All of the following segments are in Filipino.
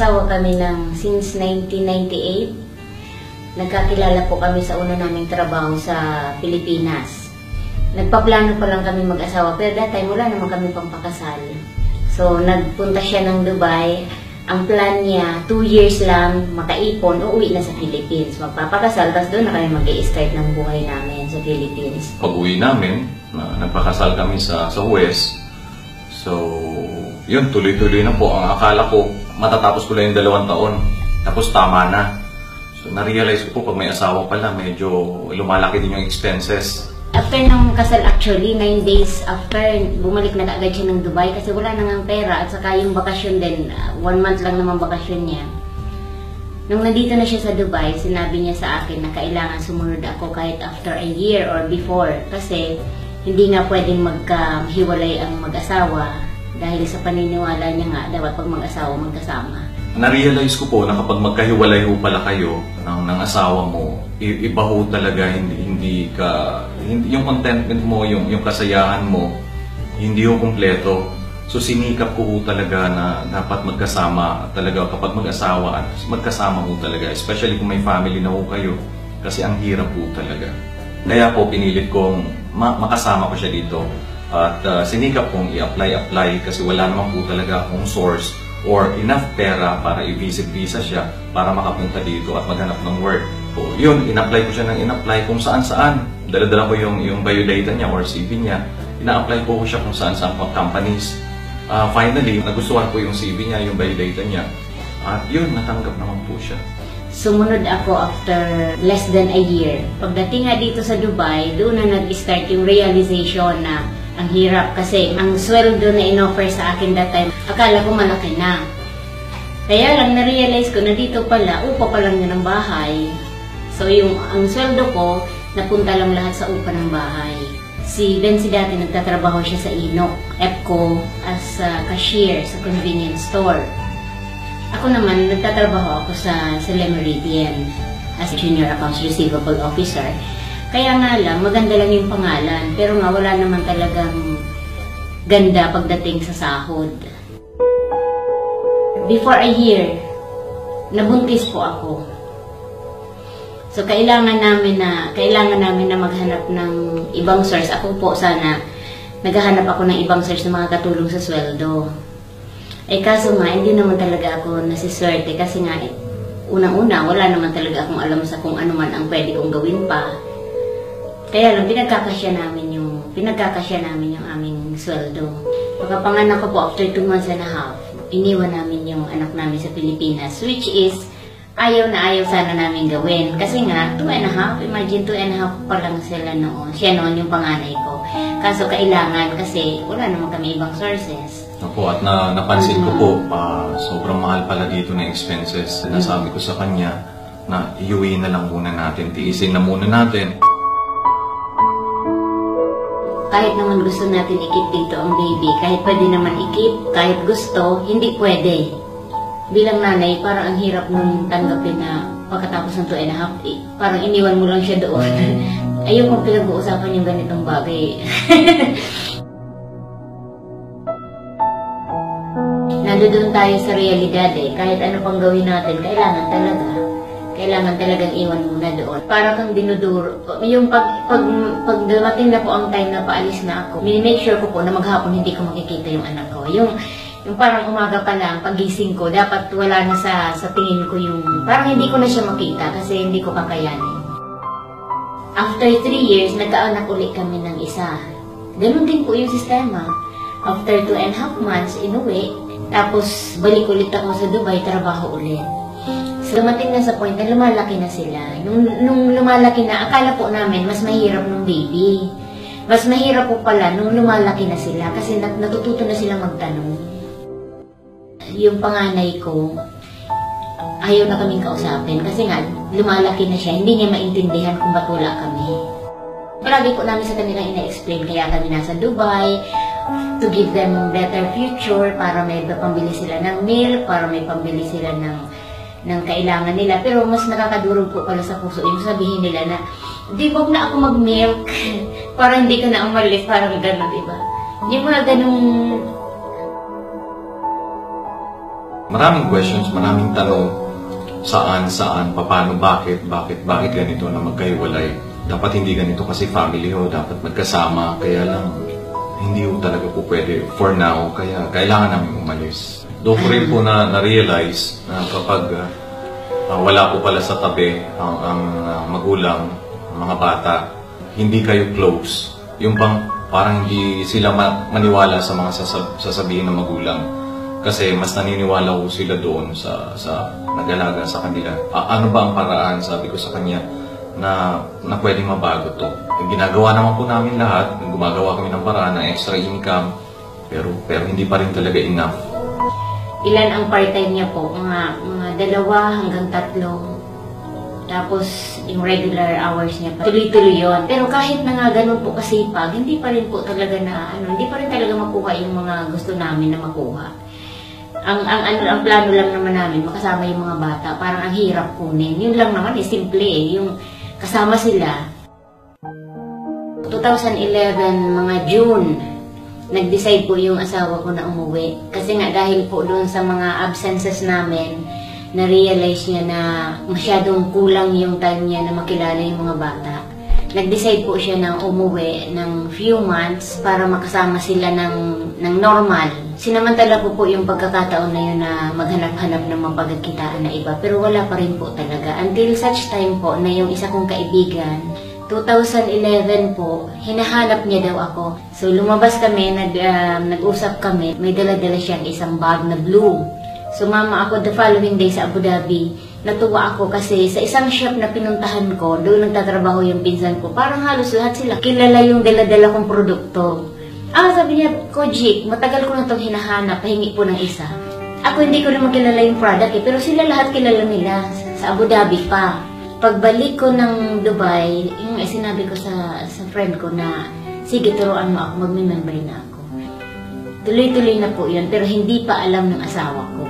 Mag-asawa kami since 1998. Nagkakilala po kami sa una naming trabaho sa Pilipinas. Nagpaplano pa lang kami mag-asawa, pero that time wala naman kami pampakasal. So, nagpunta siya ng Dubai. Ang plan niya, 2 years lang, makaipon, uuwi na sa Philippines. Magpapakasal, tapos doon na kami mag-i-start ng buhay namin sa Philippines. Pag-uwi namin, nagpakasal kami sa West. So, yun, tuloy-tuloy na po. Ang akala ko, matatapos ko lang yung 2 taon. Tapos tama na. So, na-realize ko po pag may asawa pala, medyo lumalaki din yung expenses. After ng kasal actually, 9 days after, bumalik na kaagad siya ng Dubai kasi wala na ngang pera at saka yung bakasyon din, 1 month lang naman bakasyon niya. Nung nandito na siya sa Dubai, sinabi niya sa akin na kailangan sumunod ako kahit after a year or before kasi hindi nga pwedeng magkahiwalay ang mag-asawa dahil sa paniniwala niya nga dapat pag mag-asawa magkasama. Na-realize ko po na kapag magkahiwalay ho pala kayo ng asawa mo, iba ho talaga, hindi yung contentment mo, yung kasayahan mo, hindi ho kumpleto. So sinikap ko ho talaga na dapat magkasama talaga kapag mag-asawa at magkasama ho talaga, especially kung may family na ho kayo, kasi ang hirap ho talaga. Kaya po pinilit kong makasama ko siya dito at sinikap kong i-apply kasi wala naman po talaga akong source or enough pera para i-visit visa siya para makapunta dito at maghanap ng work. So, yun, in-apply ko siya ng in-apply kung saan-saan. Dala-dala ko yung biodata niya or CV niya. Ina-apply ko siya kung saan-saan companies. Finally, nagustuhan ko yung CV niya, yung biodata niya. At yun, natanggap naman po siya. Sumunod ako after less than a year. Pagdating nga dito sa Dubai, doon na nag-start yung realization na ang hirap kasi ang sweldo na in-offer sa akin that time, akala ko malaki na. Kaya lang na-realize ko na dito pala, upa pa lang yun ng bahay. So ang sweldo ko, napunta lang lahat sa upa ng bahay. Si Benzi dati nagtatrabaho siya sa Inok, EPCO, as cashier sa convenience store. Ako naman, nagtatrabaho ako sa Le Meridian as Junior Accounts Receivable Officer. Kaya nga lang, maganda lang yung pangalan, pero nga wala naman talagang ganda pagdating sa sahod. Before a year, nabuntis po ako. So kailangan namin na maghanap ng ibang source. Ako po sana, naghahanap ako ng ibang source na makakatulong sa sweldo. Kaso nga, hindi naman talaga ako nasiswerte kasi nga, unang-una, wala naman talaga akong alam sa kung ano man ang pwede kong gawin pa. Kaya lang, pinagkakasya namin yung aming sweldo. Pagkapanganak ko po, after 2 months and a half, iniwan namin yung anak namin sa Pilipinas, which is, ayaw na ayaw sana namin gawin. Kasi nga, 2 and a half, imagine 2 and a half pa lang sila noon. Siya noon yung panganay ko. Kaso kailangan kasi wala naman kami ibang sources. Opo, at napansin ko po, sobrang mahal pala dito na expenses. Nasabi ko sa kanya na iuwi na lang muna natin, tiisin na muna natin. Kahit naman gusto natin i-keep dito ang baby, kahit pwede naman i-keep, kahit gusto, hindi pwede. Bilang nanay, parang ang hirap nung tanggapin na pagkatapos ng 2 and a half, parang iniwan mo lang siya doon. Ayaw kong pinag-uusapan yung ganitong bagay. Nandoon tayo sa realidad kahit ano pang gawin natin, kailangan talagang iwan muna doon. Para kang dinuduro. Yung pag dumating na po ang time na paalis na ako, make sure ko po na maghapon hindi ko makikita yung anak ko. Yung parang umaga pa lang, pagising ko, dapat wala na sa tingin ko yung, parang hindi ko na siya makita kasi hindi ko kakayanin. After 3 years, nagkaanak ulit kami ng isa. Ganun din po yung sistema. After 2 and a half months, inuwi, tapos balik ulit ako sa Dubai, trabaho ulit. So, dumating na sa point na lumalaki na sila. Nung lumalaki na, akala po namin mas mahirap nung baby. Mas mahirap po pala nung lumalaki na sila kasi natututo na sila magtanong. Yung panganay ko, ayaw na kaming kausapin kasi nga lumalaki na siya, hindi niya maintindihan kung ba't wala kami. Palagi po namin sa kanila ina-explain kaya kami nasa Dubai, to give them better future, para may pambili sila ng milk, para may pambili sila ng kailangan nila. Pero mas nakakadurog po pala sa puso yung sabihin nila na, di wag na ako mag-milk para hindi ka na umalis, parang gano'n, diba? Yung mga ganong Maraming questions, maraming tanong. Saan, paano, bakit ganito na magkahiwalay. Dapat hindi ganito kasi family ho, dapat magkasama. Kaya lang, hindi ho talaga po pwede for now, kaya kailangan namin umalis. Doon ko rin po na-realize na kapag wala po pala sa tabi ang magulang, ang mga bata, hindi kayo close. Yung parang hindi sila maniwala sa mga sasabihin ng magulang. Kasi mas naniniwala ko sila doon sa nag-alaga sa kanila. Ano ba ang paraan, sabi ko sa kanya, na pwedeng mabago to. Ginagawa naman po namin lahat, gumagawa kami ng paraan ng extra income, pero hindi pa rin talaga enough. Ilan ang part-time niya po? Mga 2 hanggang 3. Tapos yung regular hours niya pa. Tuloy-tuloy yun. Pero kahit na nga ganun po kasipag, hindi pa rin po talaga hindi pa rin talaga makuha yung mga gusto namin na makuha. Ang plano lang naman namin, makasama yung mga bata. Parang ang hirap kunin. Yun lang naman, simple yung kasama sila. 2011, mga June, nag-decide po yung asawa ko na umuwi. Kasi nga dahil po doon sa mga absences namin, na-realize niya na masyadong kulang yung time niya na makilala yung mga bata. Nag-decide po siya na umuwi ng few months para makasama sila ng normal. Sinamantala ko po yung pagkakataon na yun na maghanap-hanap ng mapagkitaan na iba, pero wala pa rin po talaga. Until such time po na yung isa kong kaibigan, 2011 po, hinahanap niya daw ako. So lumabas kami, nag-usap kami, may dala-dala siyang isang bag na blue. Sumama ako the following day sa Abu Dhabi. Natuwa ako kasi sa isang shop na pinuntahan ko, doon nagtatrabaho yung pinsan ko. Parang halos lahat sila kilala yung dala-dala kong produkto. Sabi niya, Kojik, matagal ko na itong hinahanap, pahingi po ng isa. Ako hindi ko naman kilala yung product pero sila lahat kilala nila sa Abu Dhabi pa. Pagbalik ko ng Dubai, yung sinabi ko sa friend ko na, sige, turuan mo ako, magme-member na ako. Tuloy-tuloy na po yun, pero hindi pa alam ng asawa ko.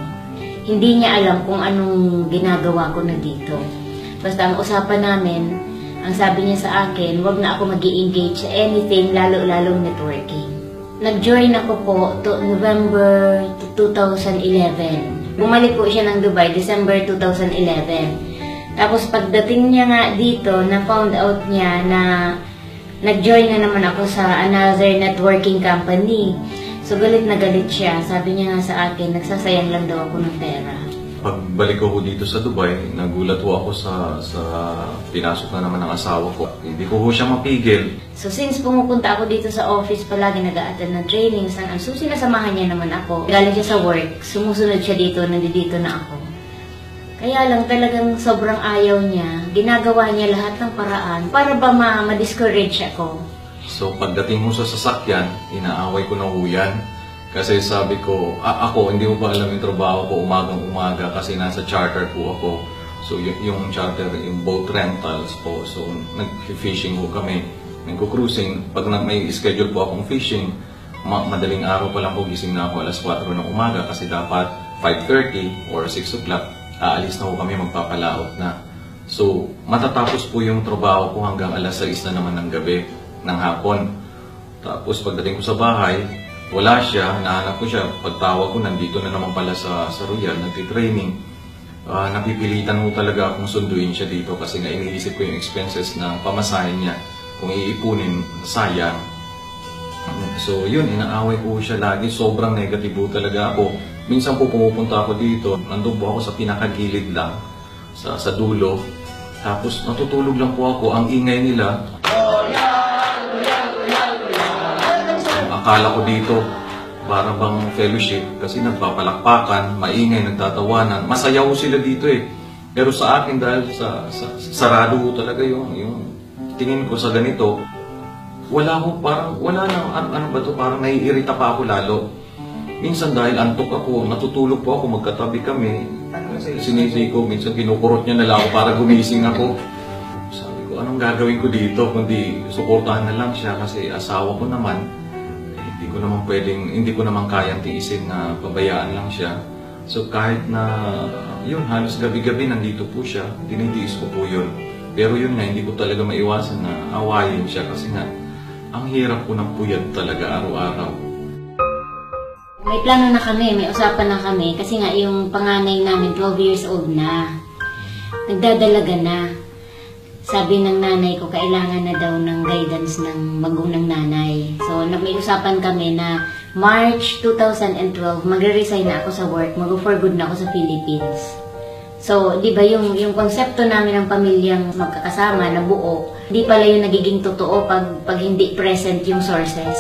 Hindi niya alam kung anong ginagawa ko na dito. Basta ang usapan namin, ang sabi niya sa akin, wag na ako mag-i-engage sa anything, lalo-lalong networking. Nag-join ako po November 2011. Bumalik po siya ng Dubai, December 2011. Tapos pagdating niya nga dito, na-found out niya na nag-join na naman ako sa another networking company. So galit na galit siya. Sabi niya nga sa akin, nagsasayang lang daw ako ng pera. Pagbalik ko dito sa Dubai, nagulat ko ako sa pinasok na naman ng asawa ko. Hindi ko siya mapigil. So since pumupunta ako dito sa office, palagi nag-a-attend ng training, so sinasamahan niya naman ako. Galing siya sa work, sumusunod siya dito, nandito na ako. Kaya lang talagang sobrang ayaw niya. Ginagawa niya lahat ng paraan para ba ma-discourage ako. So pagdating mo sa sasakyan, inaaway ko na yan. Kasi sabi ko, ako hindi mo pa alam yung trabaho ko umagang-umaga kasi nasa charter po ako. So yung charter, yung boat rentals po. So nag-fishing po kami, nag-cruising. Pag may schedule po akong fishing, madaling araw pa lang po gising na ako alas 4 ng umaga kasi dapat 5:30 or 6 o'clock, aalis na po kami, magpapalaot na. So matatapos po yung trabaho ko hanggang alas 6 na naman ng gabi, ng hapon. Tapos pagdating ko sa bahay, wala siya, nahanap ko siya. Pagtawag ko, nandito na naman pala sa Royal, nagtitraining. Napipilitan mo talaga akong sunduin siya dito kasi nga iniisip ko yung expenses ng pamasahin niya. Kung iipunin, sayang. So yun, inaaway ko siya lagi. Sobrang negatibo talaga ako. Minsan po pumupunta ako dito, nandun po ako sa pinakagilid lang, sa dulo. Tapos natutulog lang po ako, ang ingay nila. Akala ko dito, para bang fellowship kasi nagpapalakpakan, maingay, nagtatawanan. Masaya ko sila dito eh. Pero sa akin dahil sa sarado ko talaga yung tingin ko sa ganito, wala na, ano ba to, parang naiirita pa ako lalo. Minsan dahil antok ako, natutulog po ako, magkatabi kami. Sinisi ko, minsan kinukurot niya na lang ako para gumising ako. Sabi ko, anong gagawin ko dito kundi suportahan na lang siya kasi asawa ko naman. Hindi ko naman kayang tiisin na pabayaan lang siya. So kahit na yun, halos gabi-gabi nandito po siya, dinitiis ko po yun. Pero yun nga, hindi ko talaga maiwasan na awayin siya kasi nga, ang hirap po ng puyat talaga araw-araw. May plano na kami, may usapan na kami kasi nga yung panganay namin 12 years old na. Nagdadalaga na. Sabi ng nanay ko, kailangan na daw ng guidance ng magunang nanay. So, may usapan kami na March 2012, magre-resign na ako sa work, mag-for good na ako sa Philippines. So, di ba yung konsepto namin ng pamilyang magkakasama na buo, di pala yung nagiging totoo pag hindi present yung sources.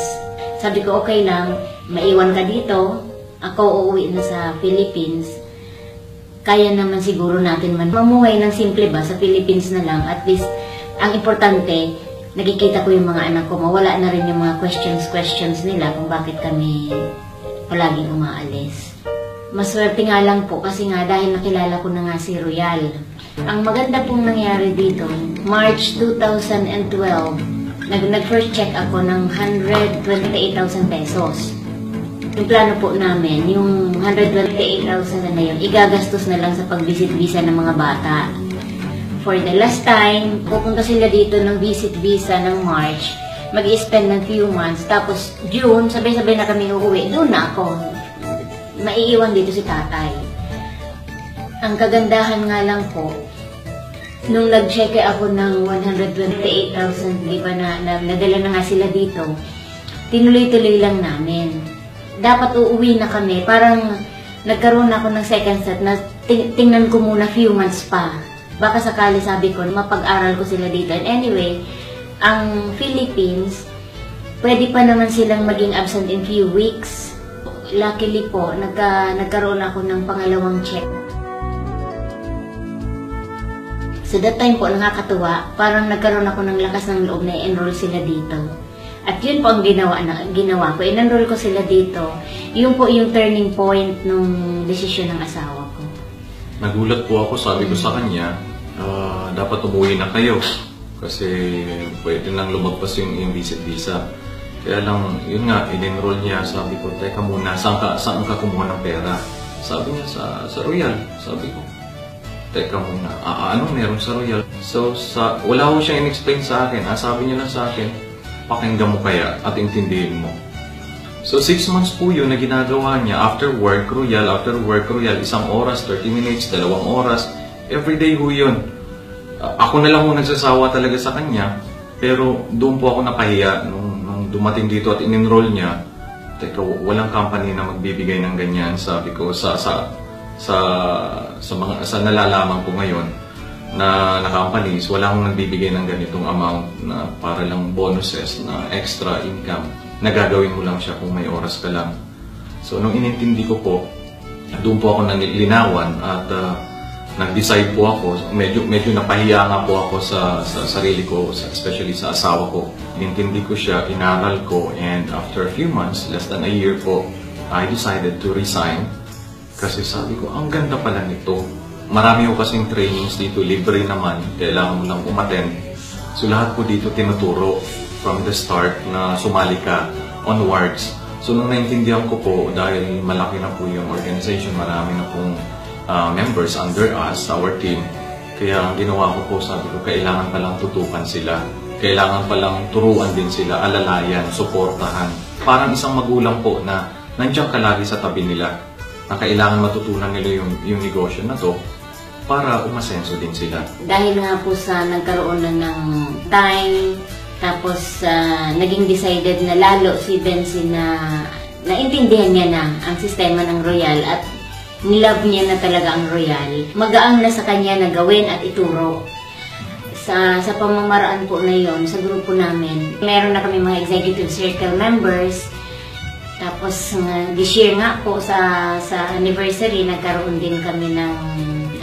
Sabi ko, okay lang, maiwan ka dito, ako uuwi na sa Philippines. Kaya naman siguro natin man mamuhay ng simple ba sa Philippines na lang. At least, ang importante, nakikita ko yung mga anak ko, mawala na rin yung mga questions nila kung bakit kami palaging umaalis. Maswerte nga lang po kasi nga dahil nakilala ko na nga si Royal. Ang maganda pong nangyari dito, March 2012, nag-first check ako ng 128,000 pesos. Yung plano po namin, yung 128,000 na yun, igagastos na lang sa pag-visit visa ng mga bata. For the last time, pupunta sila dito ng visit visa ng March, mag-i-spend ng few months, tapos June, sabay-sabay na kami uuwi, doon na ako. Maiiwan dito si tatay. Ang kagandahan nga lang po, nung nag-check ako ng 128,000, di ba nadala na nga sila dito, tinuloy-tuloy lang namin. Dapat uuwi na kami. Parang nagkaroon ako ng second set na tingnan ko muna few months pa. Baka sakali sabi ko, mapag-aral ko sila dito. And anyway, ang Philippines, pwede pa naman silang maging absent in few weeks. Luckily po, nagkaroon ako ng pangalawang check. So that time po, nakakatuwa. Parang nagkaroon ako ng lakas ng loob na i-enroll sila dito. At yun po ang ginawa ko. In-enroll ko sila dito. Yun po yung turning point nung desisyon ng asawa ko. Nagulat po ako, sabi ko sa kanya, dapat umuwi na kayo. Kasi pwede nang lumagpas yung visit visa. Kaya lang, yun nga, in-enroll niya. Sabi ko, teka muna, saan ka kumuha ng pera? Sabi niya, sa Royal. Sabi ko, teka muna, anong meron sa Royal? So, wala ko siyang in-explain sa akin. Sabi niya lang sa akin, pakinggan mo kaya at intindihin mo. So 6 months po yun na ginagawa niya. After work, Royal, isang oras, 30 minutes, 2 oras. Everyday ho yun. Ako na lang ho nagsasawa talaga sa kanya. Pero doon po ako napahiya nung dumating dito at in-enroll niya. Teka, walang company na magbibigay ng ganyan. Sabi ko, sa nalalaman ko ngayon, na companies, wala akong nagbibigay ng ganitong amount na para lang bonuses na extra income na gagawin mo lang siya kung may oras ka lang. So, nung inintindi ko po, doon po ako nalilinawan at nag-decide po ako, medyo napahiya nga po ako sa sarili ko, especially sa asawa ko. Inintindi ko siya, inaral ko, and after a few months, less than a year po, I decided to resign kasi sabi ko, ang ganda pala nito. Marami ko kasing trainings dito, libre naman, kailangan mo lang umattend. So lahat po dito tinuturo from the start na sumali ka onwards. So nung naintindihan ko po, dahil malaki na po yung organization, marami na pong members under us, our team. Kaya ang ginawa ko po, sabi ko, kailangan palang tutukan sila. Kailangan palang turuan din sila, alalayan, suportahan. Parang isang magulang po na nandiyan ka lagi sa tabi nila. Na kailangan matutunan nila yung negosyo na to para umasenso din sila. Dahil nga po sa nagkaroon na ng time, tapos naging decided na lalo si Benzi na naintindihan niya na ang sistema ng Royal at nilove niya na talaga ang Royal. Magaang na sa kanya na gawin at ituro. Sa pamamaraan po na yon sa grupo namin, meron na kami mga executive circle members. Tapos this year nga po sa anniversary, nagkaroon din kami ng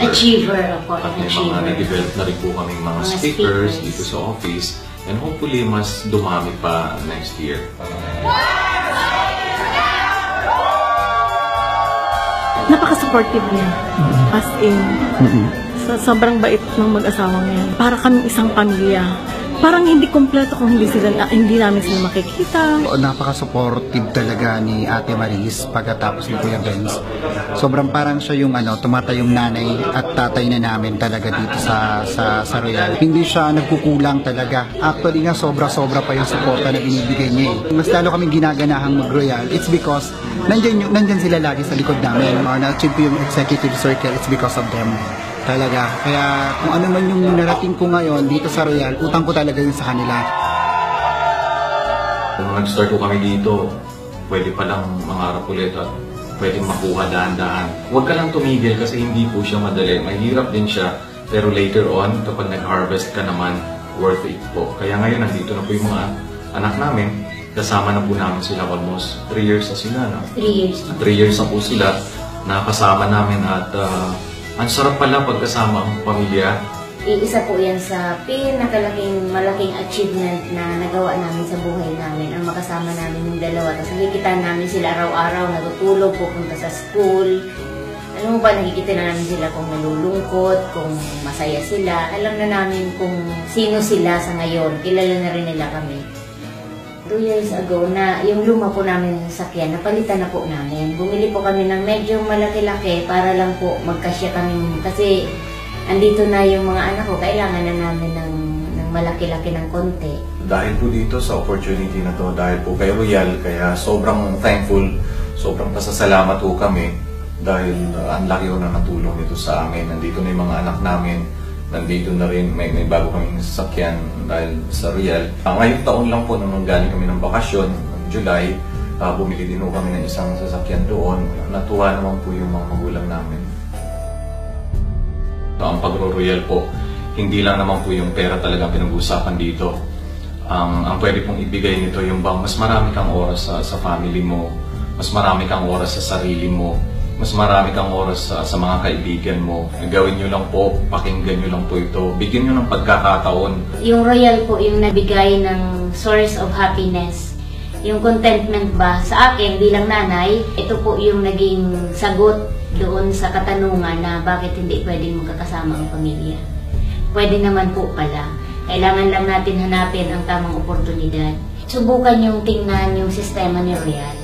achiever. At may mga nag-develop na rin po kami mga speakers dito sa office. And hopefully, mas dumami pa next year. Napaka-supportive niya. As in, sobrang bait ng mag-asawang yan. Para kaming isang pamilya. Parang hindi kompleto kung hindi namin sila makikita. Napaka-supportive talaga ni Ate Maris pagkatapos ni Kuya Benz. Sobrang parang siya yung tumatayong nanay at tatay na namin talaga dito sa Royal. Hindi siya nagkukulang talaga. Actually nga sobra-sobra pa yung suporta na binibigay niya. Mas lalo kami ginaganahang mag-Royal. It's because nandyan sila lagi sa likod namin. Na-achieve yung executive circle, it's because of them. Talaga. Kaya kung ano man yung narating ko ngayon dito sa Royal, utang ko talaga yun sa kanila. Nung nag-start ko kami dito, pwede palang mangarap ulit at pwede makuha dahan-dahan. Huwag ka lang tumigil kasi hindi po siya madali. Mahirap din siya, pero later on, kapag nag-harvest ka naman, worth it po. Kaya ngayon, nandito na po yung mga anak namin. Kasama na po namin sila almost 3 years na sila. No? 3 years. 3 years na po sila nakasama namin at ang sarap pala pagkasama ang pamilya. Isa po yan sa malaking achievement na nagawa namin sa buhay namin. Ang makasama namin yung dalawa. Tapos nakikita namin sila araw-araw, natutulog, pupunta sa school. Alam mo ba, nakikita na namin sila kung nalulungkot, kung masaya sila. Alam na namin kung sino sila sa ngayon. Kilala na rin nila kami. 2 years ago na yung luma po namin sa sasakyan, napalitan na po namin. Bumili po kami ng medyo malaki-laki para lang po magkasya kami. Kasi andito na yung mga anak ko, kailangan na namin ng malaki-laki ng konti. Dahil po dito sa opportunity na to, dahil po kay Royal, kaya sobrang thankful, sobrang pasasalamat po kami dahil ang laki na natulong nito sa amin. Nandito na yung mga anak namin. Nandito na rin, may bago kaming sasakyan dahil sa Royal. Ngayong taon lang po, nung galing kami ng bakasyon, July, bumili din po kami ng isang sasakyan doon. Natuwa naman po yung mga magulang namin. Ang pagro-Royal po, hindi lang naman po yung pera talagang pinag-uusapan dito. Ang pwede pong ibigay nito yung bang mas marami kang oras sa family mo, mas marami kang oras sa sarili mo, mas marami kang oras sa mga kaibigan mo. Gawin nyo lang po, pakinggan nyo lang po ito. Bigyan nyo ng pagkakataon. Yung Royal po yung nabigay ng source of happiness. Yung contentment ba sa akin bilang nanay, ito po yung naging sagot doon sa katanungan na bakit hindi pwedeng magkakasama ang pamilya. Pwede naman po pala. Kailangan lang natin hanapin ang tamang oportunidad. Subukan yung tingnan yung sistema ni Royal.